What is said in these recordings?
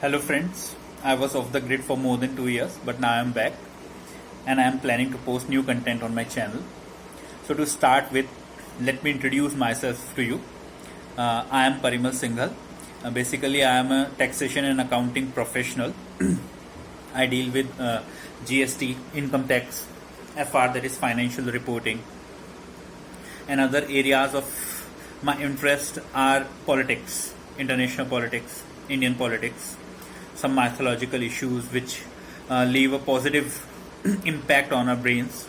Hello friends, I was off the grid for more than 2 years, but now I am back and I am planning to post new content on my channel. So to start with, let me introduce myself to you. I am Parimal Singhal. Basically, I am a taxation and accounting professional. I deal with GST, income tax, FR, that is financial reporting, and other areas of my interest are politics, international politics, Indian politics, some mythological issues which leave a positive impact on our brains,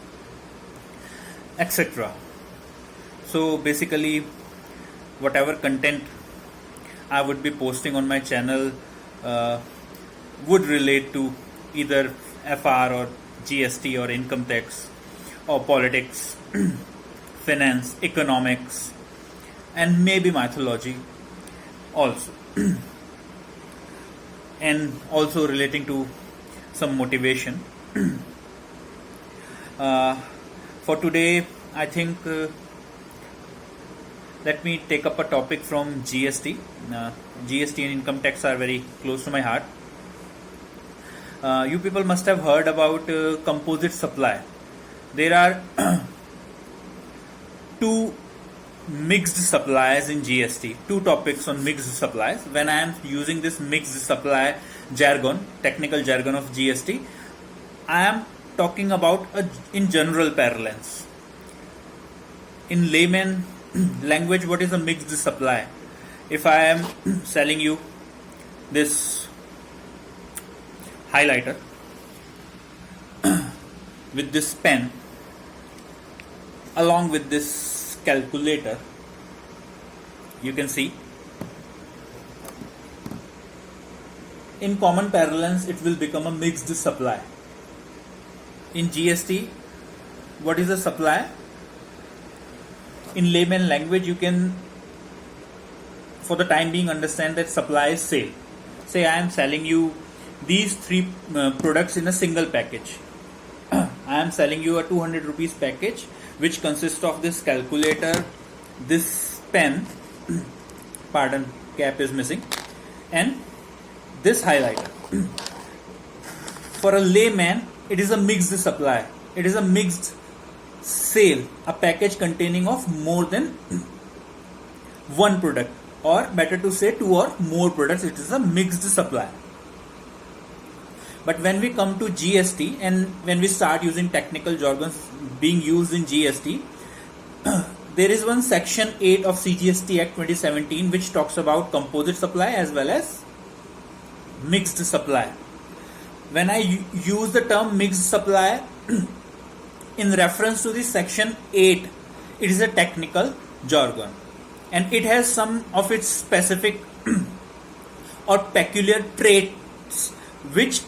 etc. So basically, whatever content I would be posting on my channel would relate to either FR or GST or income tax or politics, finance, economics, and maybe mythology also. And also relating to some motivation. For today, I think let me take up a topic from GST. GST and income tax are very close to my heart. You people must have heard about composite supply. There are two mixed supplies in GST, two topics on mixed supplies. When I am using this mixed supply jargon, technical jargon of GST, I am talking about in general parlance. In layman language, what is a mixed supply? If I am selling you this highlighter with this pen along with this calculator, you can see in common parlance it will become a mixed supply. In GST, what is a supply? In layman language, you can for the time being understand that supply is sale. Say I am selling you these three products in a single package. I am selling you a 200 rupees package which consists of this calculator, this pen, pardon, cap is missing, and this highlighter. For a layman, it is a mixed supply. It is a mixed sale, a package containing of more than one product, or better to say two or more products. It is a mixed supply. But when we come to GST and when we start using technical jargons being used in GST, there is one section 8 of CGST Act 2017 which talks about composite supply as well as mixed supply. When I use the term mixed supply in reference to the section 8, it is a technical jargon and it has some of its specific or peculiar traits which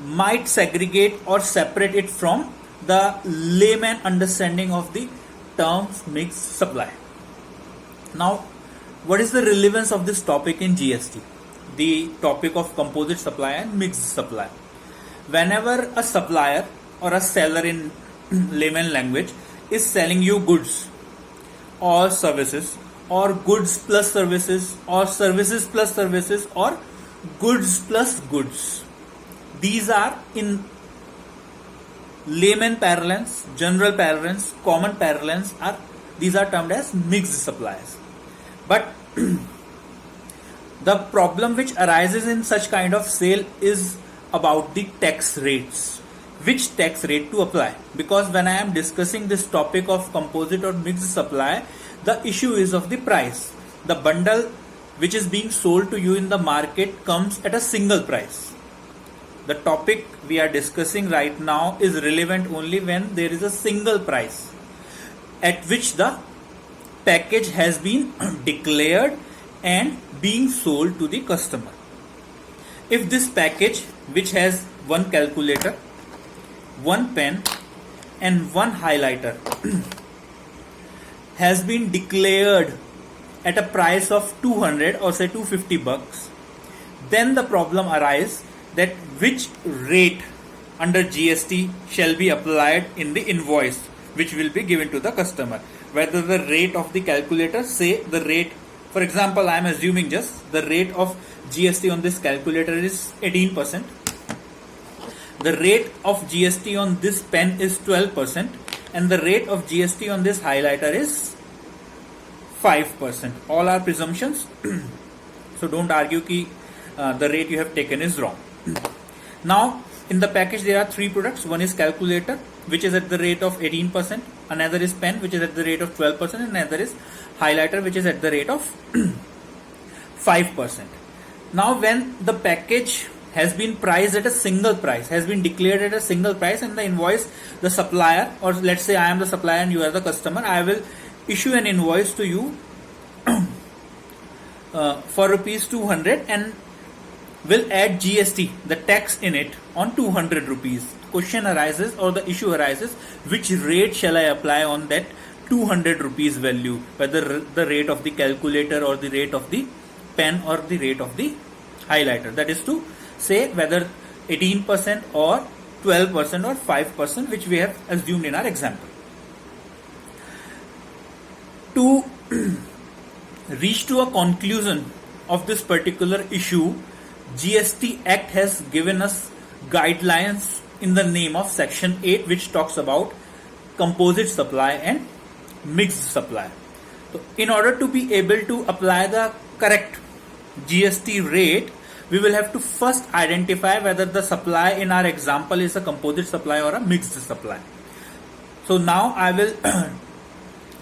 might segregate or separate it from the layman understanding of the terms mixed supply. Now, what is the relevance of this topic in GST? The topic of composite supply and mixed supply. Whenever a supplier or a seller in layman language is selling you goods or services, or goods plus services, or services plus services, or goods plus goods, these are in layman parlance, general parlance, common parlance, these are termed as mixed supplies. But the problem which arises in such kind of sale is about the tax rates. Which tax rate to apply? Because when I am discussing this topic of composite or mixed supply, the issue is of the price. The bundle which is being sold to you in the market comes at a single price. The topic we are discussing right now is relevant only when there is a single price at which the package has been declared and being sold to the customer. If this package, which has one calculator, one pen and one highlighter, has been declared at a price of 200 or say 250 bucks, then the problem arises that which rate under GST shall be applied in the invoice which will be given to the customer. Whether the rate of the calculator, say the rate For example, I am assuming just the rate of GST on this calculator is 18%. The rate of GST on this pen is 12%, and the rate of GST on this highlighter is 5%. All are presumptions, so don't argue ki the rate you have taken is wrong. Now, in the package there are three products. One is calculator, which is at the rate of 18%. Another is pen, which is at the rate of 12%. And another is highlighter, which is at the rate of 5%. Now, when the package has been priced at a single price, has been declared at a single price, and the invoice, the supplier, or let's say I am the supplier and you are the customer, I will issue an invoice to you for rupees 200 and will add GST, the tax in it, on 200 rupees. Question arises, or the issue arises, which rate shall I apply on that 200 rupees value, whether the rate of the calculator or the rate of the pen or the rate of the highlighter. That is to say whether 18% or 12% or 5%, which we have assumed in our example. To reach to a conclusion of this particular issue, GST Act has given us guidelines in the name of Section 8, which talks about composite supply and mixed supply. So, in order to be able to apply the correct GST rate, we will have to first identify whether the supply in our example is a composite supply or a mixed supply. So now I will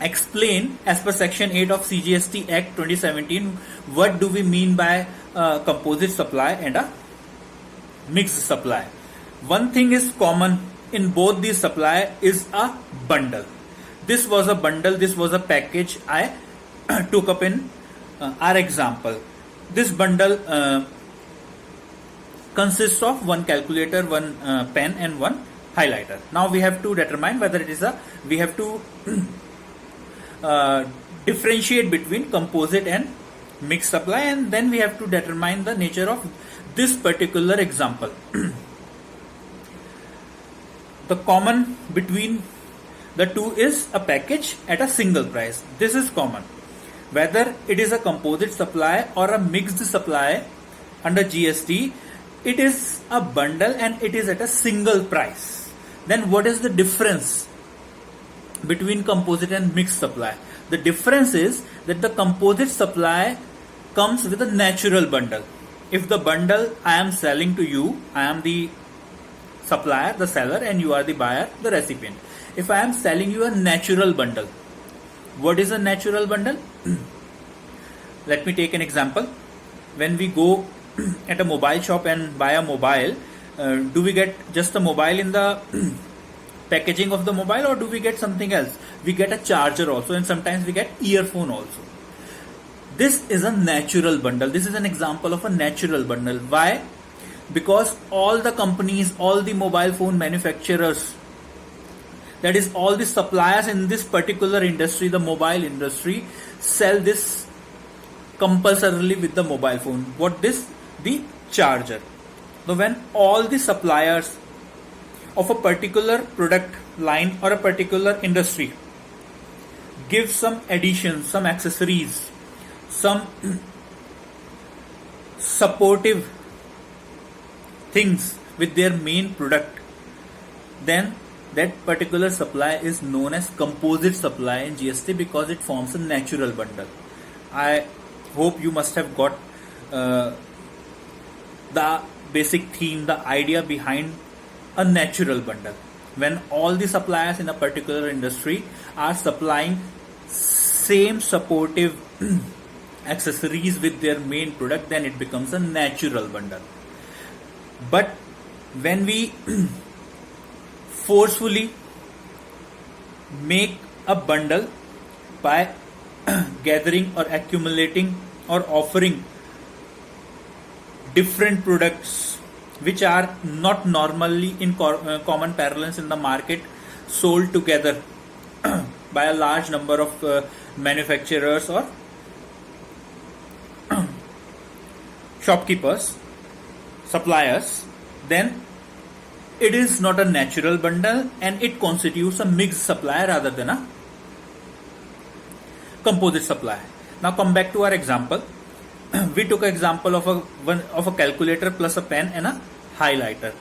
explain, as per Section 8 of CGST Act 2017, what do we mean by composite supply and a mixed supply. One thing is common in both these supply is a bundle. This was a bundle, this was a package I took up in our example. This bundle consists of one calculator, one pen and one highlighter. Now we have to determine whether it is we have to differentiate between composite and mixed supply, and then we have to determine the nature of this particular example. The common between the two is a package at a single price. This is common. Whether it is a composite supply or a mixed supply under GST, it is a bundle and it is at a single price. Then what is the difference between composite and mixed supply? The difference is that the composite supply comes with a natural bundle. If the bundle I am selling to you, I am the supplier, the seller, and you are the buyer, the recipient. If I am selling you a natural bundle, what is a natural bundle? Let me take an example. When we go at a mobile shop and buy a mobile, do we get just a mobile in the packaging of the mobile, or do we get something else? We get a charger also, and sometimes we get earphone also. This is a natural bundle. This is an example of a natural bundle. Why? Because all the companies, all the mobile phone manufacturers, that is all the suppliers in this particular industry, the mobile industry, sell this compulsorily with the mobile phone. What this? The charger. So when all the suppliers of a particular product line or a particular industry give some additions, some accessories, some supportive things with their main product, then that particular supply is known as composite supply in GST because it forms a natural bundle. I hope you must have got the basic theme, the idea behind a natural bundle. When all the suppliers in a particular industry are supplying same supportive accessories with their main product, then it becomes a natural bundle. But when we forcefully make a bundle by gathering or accumulating or offering different products which are not normally in common parlance in the market sold together by a large number of manufacturers or shopkeepers, suppliers, then it is not a natural bundle and it constitutes a mixed supply rather than a composite supply. Now come back to our example. We took an example of a calculator plus a pen and a highlighter.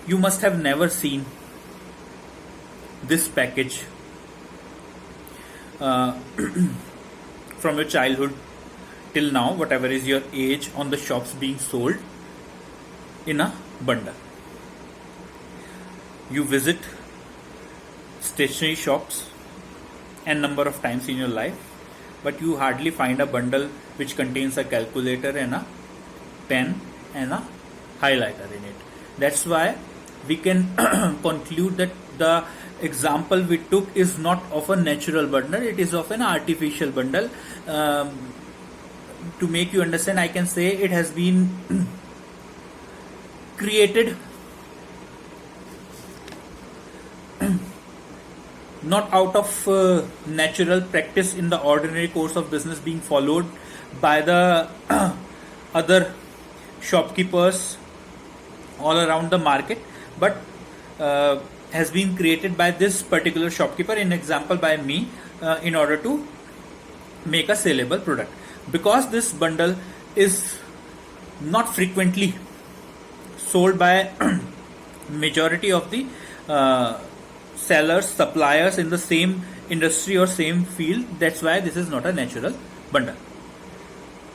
You must have never seen this package from your childhood till now, whatever is your age, on the shops being sold in a bundle. You visit stationery shops n number of times in your life, but you hardly find a bundle which contains a calculator and a pen and a highlighter in it. That's why we can conclude that the example we took is not of a natural bundle, it is of an artificial bundle. To make you understand, I can say it has been created not out of natural practice in the ordinary course of business being followed by the other shopkeepers all around the market, but has been created by this particular shopkeeper, in example by me, in order to make a saleable product. Because this bundle is not frequently sold by majority of the sellers, suppliers in the same industry or same field, that's why this is not a natural bundle.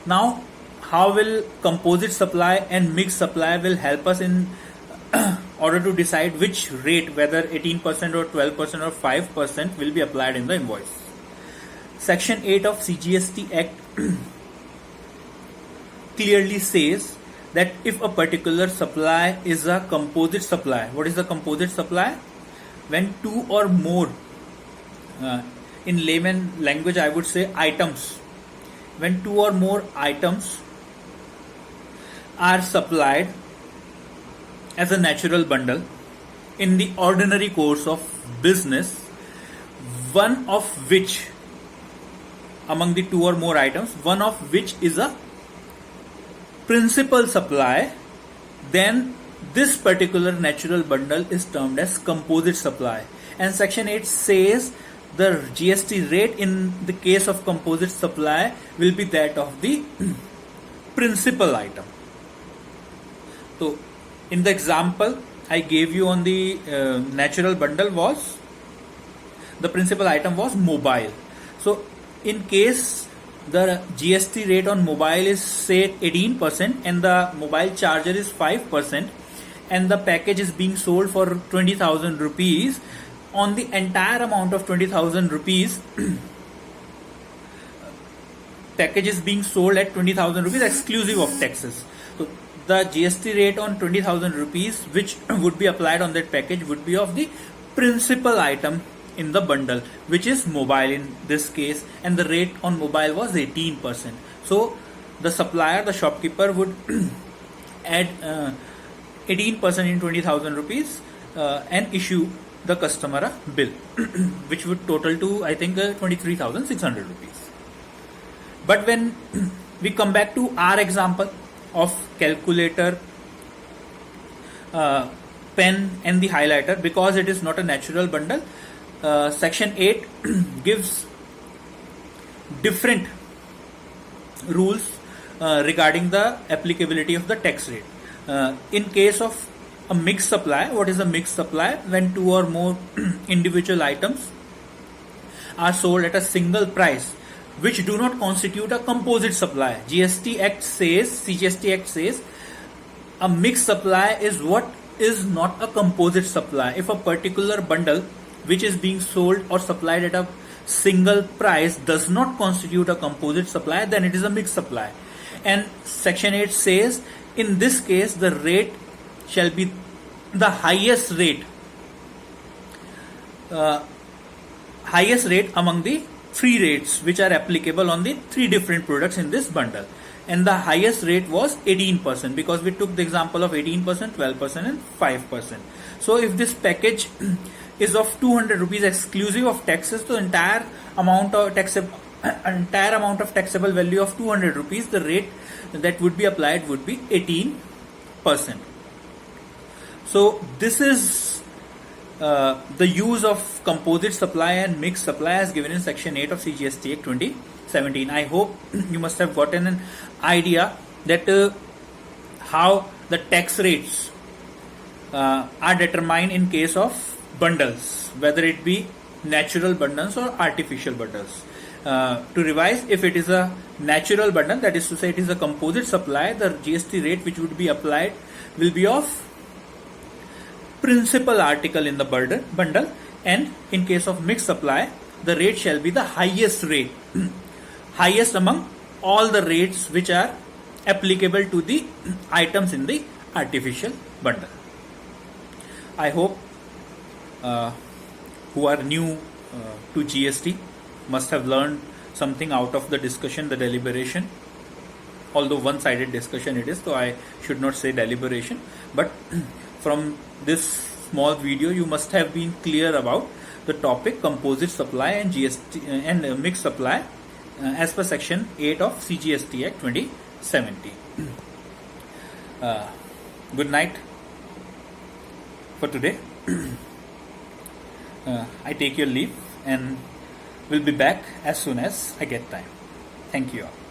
Now, how will composite supply and mixed supply will help us in order to decide which rate, whether 18% or 12% or 5% will be applied in the invoice. Section 8 of CGST Act clearly says that if a particular supply is a composite supply. What is the composite supply? When two or more, in layman language I would say items, when two or more items are supplied as a natural bundle in the ordinary course of business, one of which, among the two or more items, one of which is a principal supply, then this particular natural bundle is termed as composite supply. And section 8 says the GST rate in the case of composite supply will be that of the principal item. So in the example I gave you on the natural bundle was, the principal item was mobile. So in case the GST rate on mobile is say 18% and the mobile charger is 5%, and the package is being sold for 20,000 rupees, on the entire amount of 20,000 rupees, package is being sold at 20,000 rupees exclusive of taxes. So the GST rate on 20,000 rupees which would be applied on that package would be of the principal item in the bundle, which is mobile in this case, and the rate on mobile was 18%. So the supplier, the shopkeeper would add 18% in 20,000 rupees and issue the customer a bill which would total to, I think, 23,600 rupees. But when we come back to our example of calculator, pen and the highlighter, because it is not a natural bundle, section 8 gives different rules regarding the applicability of the tax rate. In case of a mixed supply, what is a mixed supply? When two or more individual items are sold at a single price which do not constitute a composite supply. CGST Act says a mixed supply is what is not a composite supply. If a particular bundle which is being sold or supplied at a single price does not constitute a composite supply, then it is a mixed supply. And section 8 says in this case the rate shall be the highest rate among the three rates which are applicable on the three different products in this bundle. And the highest rate was 18%, because we took the example of 18%, 12% and 5%. So if this package is of 200 rupees exclusive of taxes, the entire amount of taxable value of 200 rupees, the rate that would be applied would be 18%. So this is the use of composite supply and mixed supply as given in section 8 of CGST Act 2017. I hope you must have gotten an idea that how the tax rates are determined in case of bundles, whether it be natural bundles or artificial bundles. To revise, if it is a natural bundle, that is to say it is a composite supply, the GST rate which would be applied will be of principal article in the bundle, and in case of mixed supply, the rate shall be the highest rate, highest among all the rates which are applicable to the items in the artificial bundle. I hope who are new to GST must have learned something out of the discussion, the deliberation. Although one-sided discussion it is, so I should not say deliberation. But from this small video, you must have been clear about the topic composite supply and GST and mixed supply as per section 8 of CGST Act 2017. Good night for today. I take your leave and will be back as soon as I get time. Thank you all.